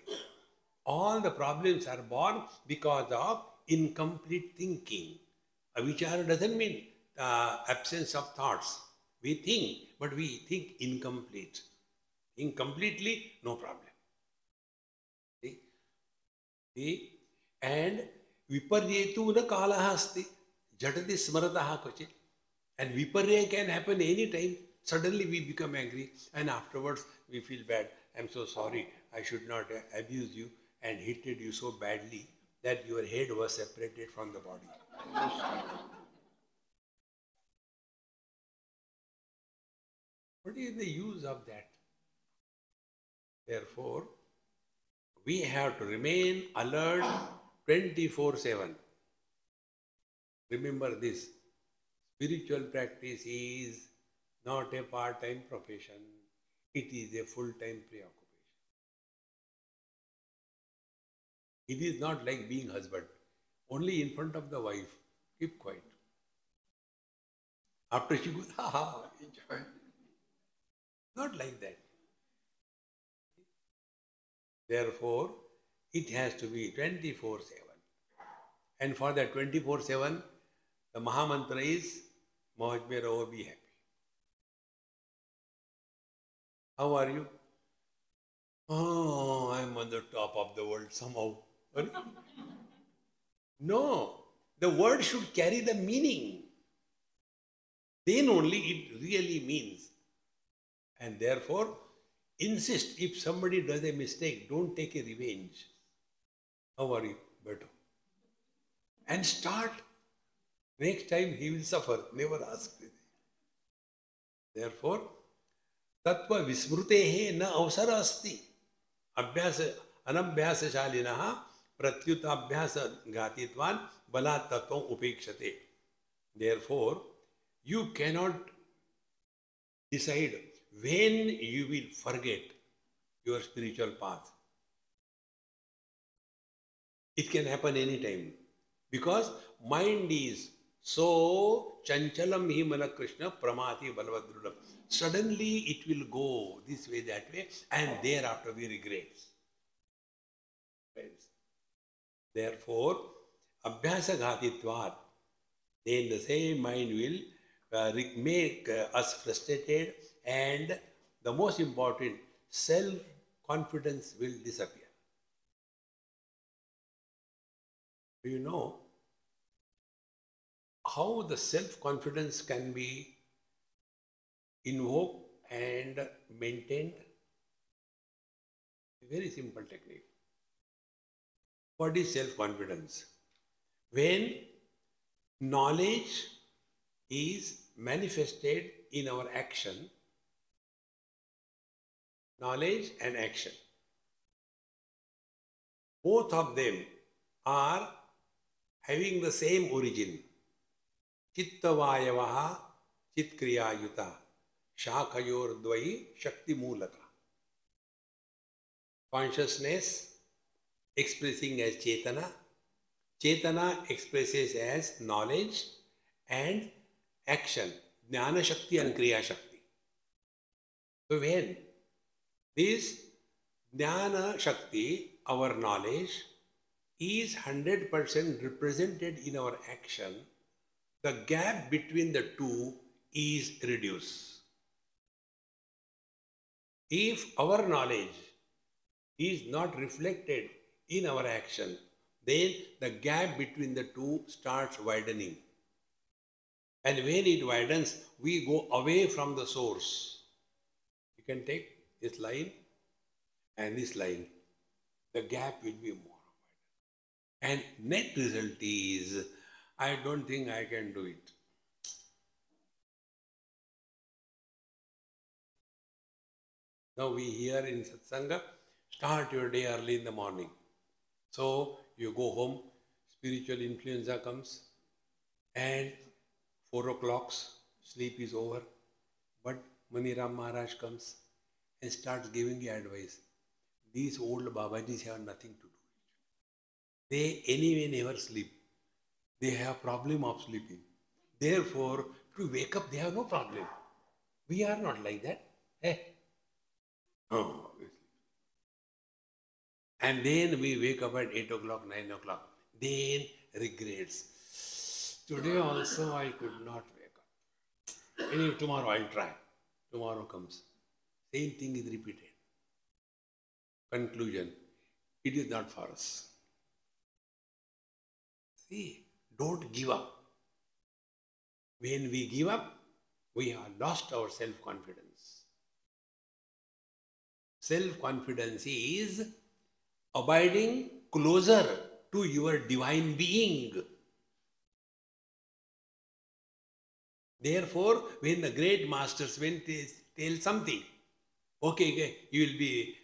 All the problems are born because of incomplete thinking. Avichara doesn't mean absence of thoughts. We think, but we think incomplete. Incompletely, no problem. See? And viparyetu na kalaha asti. Jatati smarataha kvachit. And viparya can happen anytime. Suddenly we become angry and afterwards we feel bad. I'm so sorry. I should not abuse you and hated you so badly. that your head was separated from the body. What is the use of that? Therefore, we have to remain alert 24/7. Remember this, spiritual practice is not a part-time profession. It is a full-time preoccupation. It is not like being husband. Only in front of the wife, keep quiet. After she goes, ha ha, enjoy. Not like that. Therefore, it has to be 24/7. And for that 24/7, the Mahamantra is, Mauj mein raho, be happy. How are you? Oh, I'm on the top of the world somehow. No, the word should carry the meaning. Then only it really means. And therefore, insist, if somebody does a mistake, don't take a revenge. How are you? Better. And start. Next time he will suffer. Never ask. Therefore, tattva vismrutehe na avsara asti. Abhyasa anabhyasashalinaha pratyutabhyasa gatitvan balat tattvam upekshate. Therefore, you cannot decide when you will forget your spiritual path. It can happen anytime. Because mind is so chanchalam hi mana Krishna pramati balvadrudam. Suddenly it will go this way, that way, and thereafter we regret. Therefore, abhyasa ghatitvat, then the same mind will make us frustrated, and the most important, self-confidence will disappear. Do you know how the self-confidence can be invoked and maintained? A very simple technique. What is self-confidence? When knowledge is manifested in our action, knowledge and action, both of them are having the same origin. Chittavayavaha chitkriyayuta shakayor dvai shakti mulaka. Consciousness expressing as Chetana, Chetana expresses as knowledge, and action, Jnana Shakti and Kriya Shakti. So when this Jnana Shakti, our knowledge, is 100% represented in our action, the gap between the two is reduced. If our knowledge is not reflected in our action, then the gap between the two starts widening. And when it widens, we go away from the source. You can take this line and this line. The gap will be more. And net result is, I don't think I can do it. Now we hear in Satsanga, start your day early in the morning. So you go home, spiritual influenza comes, and 4 o'clock, sleep is over. But Maniram Maharaj comes and starts giving you advice. These old Babajis have nothing to do. They anyway never sleep. They have problem of sleeping. Therefore, to wake up, they have no problem. We are not like that. Eh? Oh. And then we wake up at 8 o'clock, 9 o'clock. Then regrets. Today also I could not wake up. Anyway, tomorrow I'll try. Tomorrow comes. Same thing is repeated. Conclusion. It is not for us. See, don't give up. When we give up, we have lost our self-confidence. Self-confidence is abiding closer to your divine being. Therefore, when the great masters, when they tell something, okay, you will be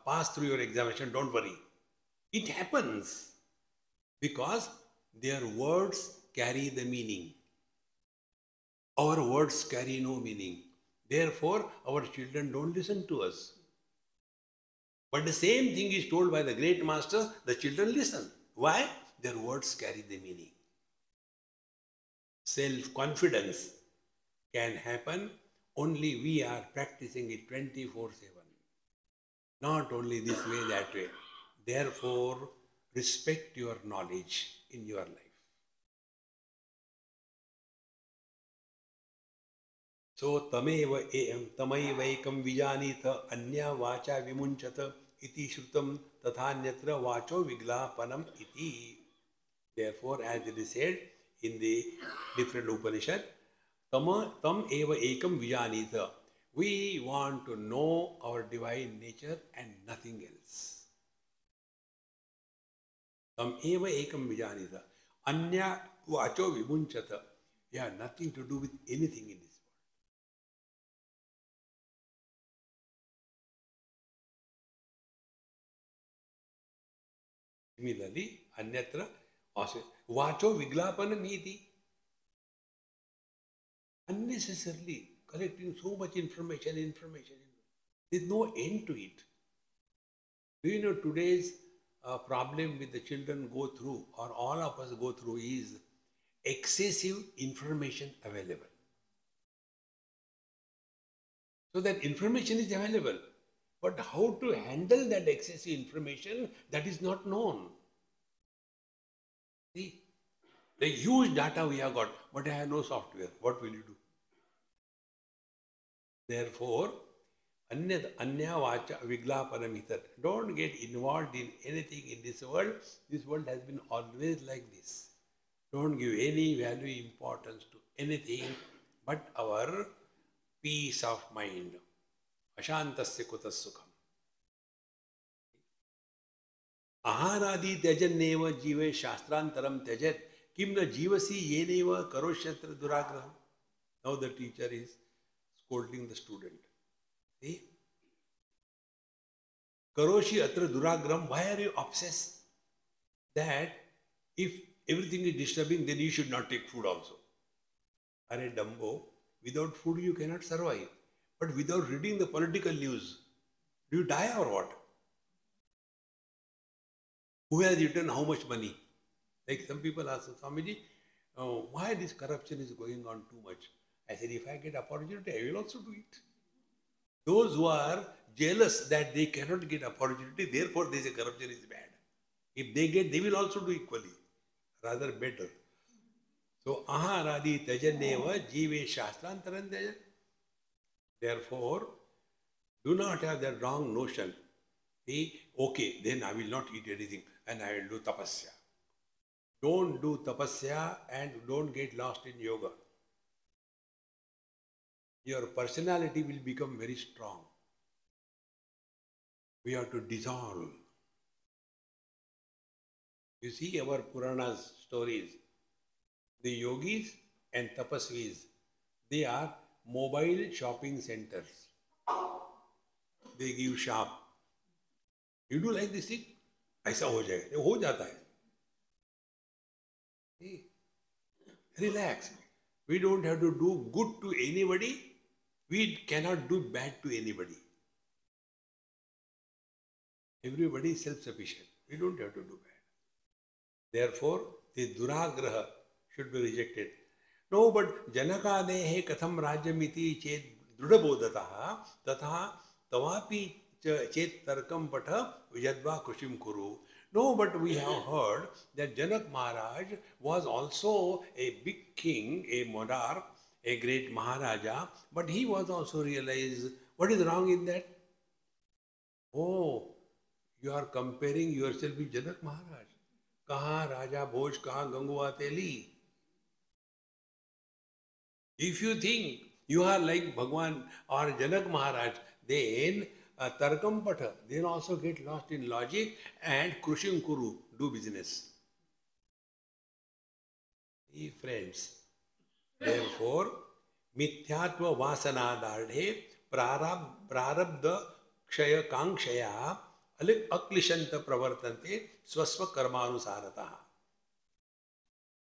passed through your examination, don't worry. It happens because their words carry the meaning. Our words carry no meaning. Therefore, our children don't listen to us. But the same thing is told by the great masters, the children listen. Why? Their words carry the meaning. Self-confidence can happen only we are practicing it 24/7. Not only this way, that way. Therefore, respect your knowledge in your life. So, tamaivaikam vijanitha anya vacha vimunchata iti shrutam tathanyatra vacho viglapanam iti. Therefore, as it is said in the different Upanishad, tam eva ekam vijanitha. We want to know our divine nature and nothing else. Tam eva ekam vijanitha. Anya vacho vimunchata. You have nothing to do with anything in this. Similarly, anyatra also vacho viglapanam iti. Unnecessarily collecting so much information. There's no end to it. Do you know today's problem with the children go through, or all of us go through, is excessive information available. So that information is available. But how to handle that excessive information, that is not known. See, the huge data we have got, but I have no software. What will you do? Therefore, anya vacha viglapanamitat. Don't get involved in anything in this world. This world has been always like this. Don't give any value, importance to anything but our peace of mind. Ashantasya kutas sukham. Aharadi tyajanneva jive shastrantaram tyajat kim na jivasi yeneva karoshatra duragraham. Now the teacher is scolding the student. See? Karoshi atra duragraham. Why are you obsessed that if everything is disturbing, then you should not take food also? Are Dumbo, without food you cannot survive. But without reading the political news, do you die or what? Who has eaten how much money? Like some people ask, Swamiji, why this corruption is going on too much? I said, if I get opportunity, I will also do it. Those who are jealous that they cannot get opportunity, therefore they say corruption is bad. If they get, they will also do equally, rather better. So, aharadi tajanneva jive shastrantaram tajat. Therefore, do not have that wrong notion. See, okay, then I will not eat anything and I will do tapasya. Don't do tapasya and don't get lost in yoga. Your personality will become very strong. We have to dissolve. You see our Puranas stories. The yogis and tapasvis, they are mobile shopping centers. They give shop. You do like this thing? ऐसा हो जाएगा. हो जाता है. See? Relax. We don't have to do good to anybody. We cannot do bad to anybody. Everybody is self-sufficient. We don't have to do bad. Therefore, the duragraha should be rejected. No, but janakadehe katham rajyamiti chet drudabodataha tatha tavapi chet tarkam patha vijadva kushim kuru. No, but we have heard that Janak Maharaj was also a big king, a monarch, a great Maharaja, but he was also realized. What is wrong in that? Oh, you are comparing yourself with Janak Maharaj. Kaha Raja Bhoj, kaha Gangua Teli. If you think you are like Bhagwan or Janak Maharaj, then Tarkam Patha, they'll also get lost in logic and Krushim Kuru, do business. Friends, therefore, Mithyatva Vasana Dardhe Prarabdha Kshaya Kankshaya Aklishanta Pravartante Swasva Karmanusarataha.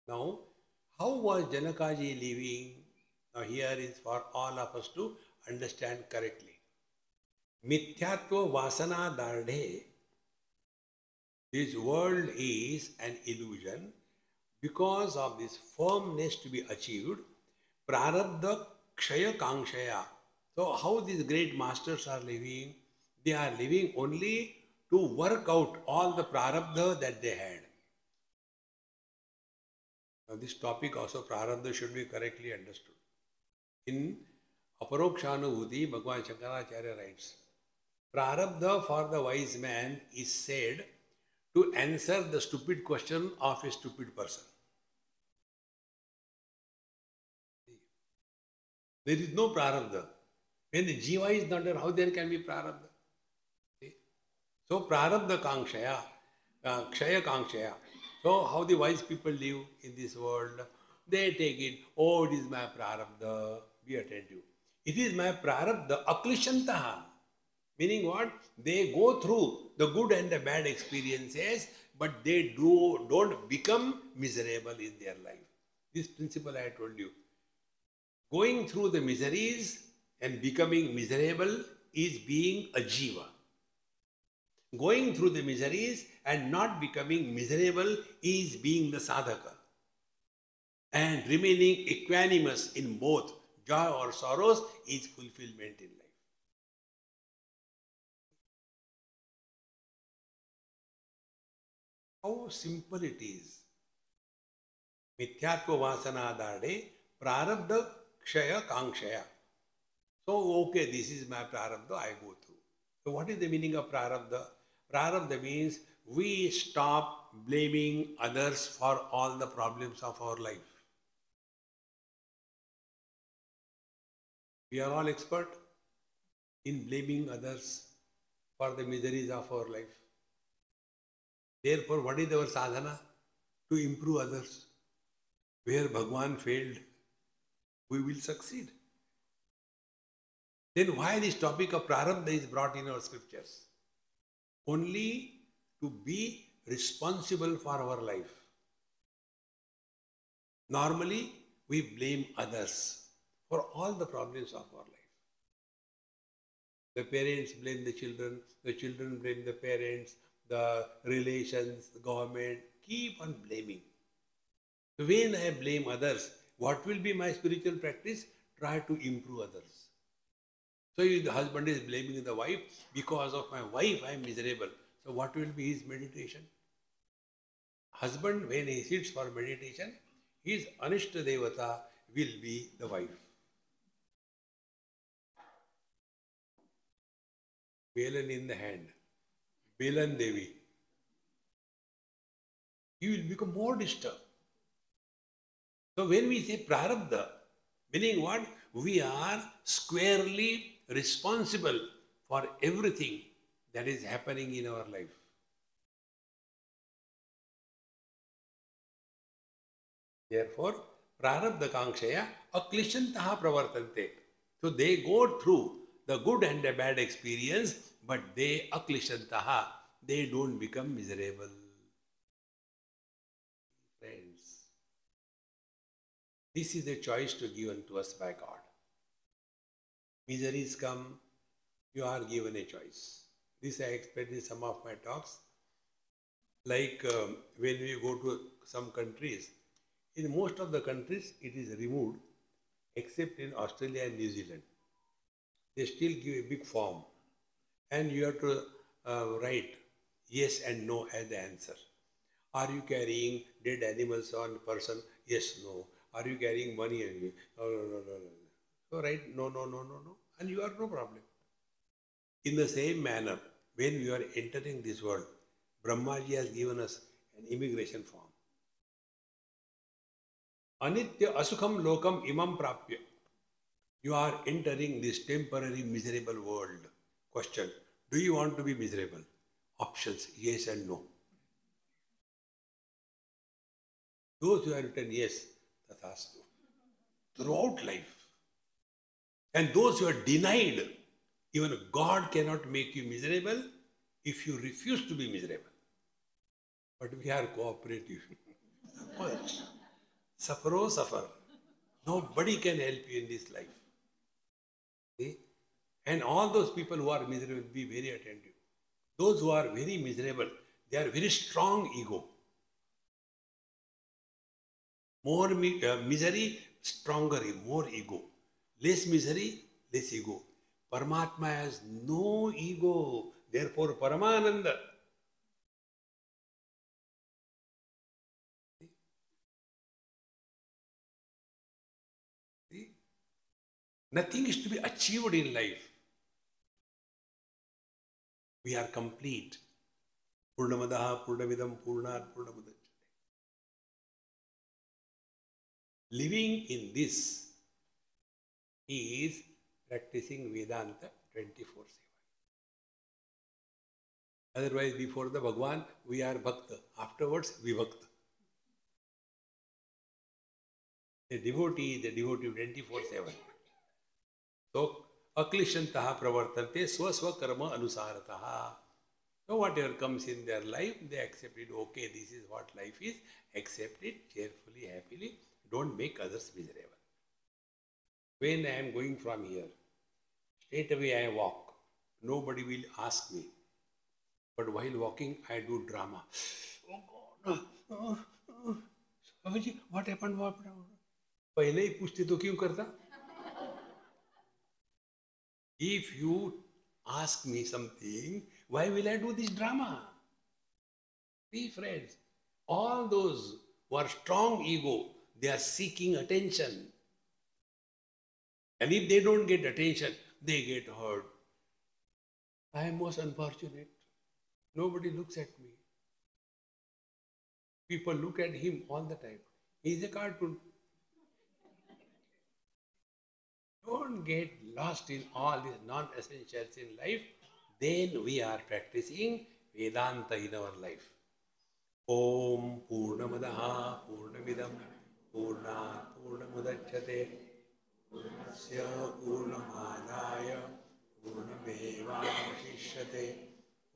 Now, how was Janakaji living? Now, here is for all of us to understand correctly. Mithyatva Vasana Dardhe, this world is an illusion. Because of this firmness to be achieved, Prarabdha Kshaya Kankshaya. So, how these great masters are living? They are living only to work out all the Prarabdha that they had. Now, this topic also, Prarabdha, should be correctly understood. In Aparokshanubhuti, Bhagavan Shankaracharya writes, Prarabdha for the wise man is said to answer the stupid question of a stupid person. There is no prarabdha. When the jiva is not there, how there can be prarabdha? So prarabdha kankshaya, kshaya kankshaya. So how the wise people live in this world? They take it, oh, it is my prarabdha, be attentive. It is my prarabdha aklishantaha. Meaning what? They go through the good and the bad experiences, but they don't become miserable in their life. This principle I told you. Going through the miseries and becoming miserable is being a jiva. Going through the miseries and not becoming miserable is being the sadhaka. And remaining equanimous in both joy or sorrows is fulfillment in life. How simple it is. Mithyatva vasana dade prarabdha kshaya kankshaya. So, okay, this is my prarabdha, I go through. So, what is the meaning of prarabdha? Prarabdha means we stop blaming others for all the problems of our life. We are all expert in blaming others for the miseries of our life. Therefore, what is our sadhana? To improve others. Where Bhagwan failed, we will succeed. Then why this topic of prarabdha is brought in our scriptures? Only to be responsible for our life. Normally, we blame others for all the problems of our life. The parents blame the children blame the parents, the relations, the government, keep on blaming. When I blame others, what will be my spiritual practice? Try to improve others. So if the husband is blaming the wife, because of my wife I am miserable. So what will be his meditation? Husband, when he sits for meditation, his Anishta Devata will be the wife. Belan in the hand. Belan Devi. He will become more disturbed. So when we say prarabdha, meaning what? We are squarely responsible for everything that is happening in our life. Therefore, prarabdha kankshaya aklishantaha pravartante. So they go through the good and the bad experience, but they aklishantaha, they don't become miserable. Friends, this is the choice to given to us by God. Miseries come, you are given a choice. This I explained in some of my talks. Like when we go to some countries, in most of the countries it is removed, except in Australia and New Zealand. They still give a big form and you have to write yes and no as the answer. Are you carrying dead animals on person? Yes, no. Are you carrying money? No, no, no, no, no. So write no, no, no, no, no, and you are no problem. In the same manner, when we are entering this world, Brahmaji has given us an immigration form. Anitya asukham lokam imam prapya. You are entering this temporary miserable world. Question: do you want to be miserable? Options: yes and no. Those who have written yes, tathastu, throughout life. And those who are denied, even God cannot make you miserable if you refuse to be miserable. But we are cooperative. Suffer or suffer. Nobody can help you in this life. See? And all those people who are miserable, be very attentive. Those who are very miserable, they are very strong ego. More misery, stronger, more ego. Less misery, less ego. Paramatma has no ego. Therefore, Paramananda. See? Nothing is to be achieved in life. We are complete. Purnamadaha, Purnamidam, Purnat, Purnamudachyate. Living in this is practicing Vedanta 24/7. Otherwise, before the Bhagwan, we are Bhakta. Afterwards, Vibhakta. The devotee 24/7. So, aklishantaha pravartante swasva karma anusarataha. So, whatever comes in their life, they accept it. Okay, this is what life is. Accept it cheerfully, happily. Don't make others miserable. When I am going from here, straight away I walk. Nobody will ask me. But while walking, I do drama. Oh God, Swamiji, what happened? What happened? पहले ही पूछते तो क्यों करता? If you ask me something, why will I do this drama? See, friends, all those who are strong ego, they are seeking attention. And if they don't get attention, they get hurt. I am most unfortunate. Nobody looks at me. People look at him all the time. He is a cartoon. Don't get lost in all these non-essentials in life. Then we are practicing Vedanta in our life. Om Purnamadaha Purnamidam Purnat Purnamudachyate Purnasya Purnamadaya Purnamevavashishyate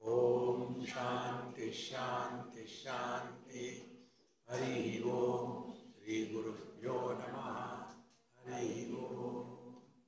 Om Shanti.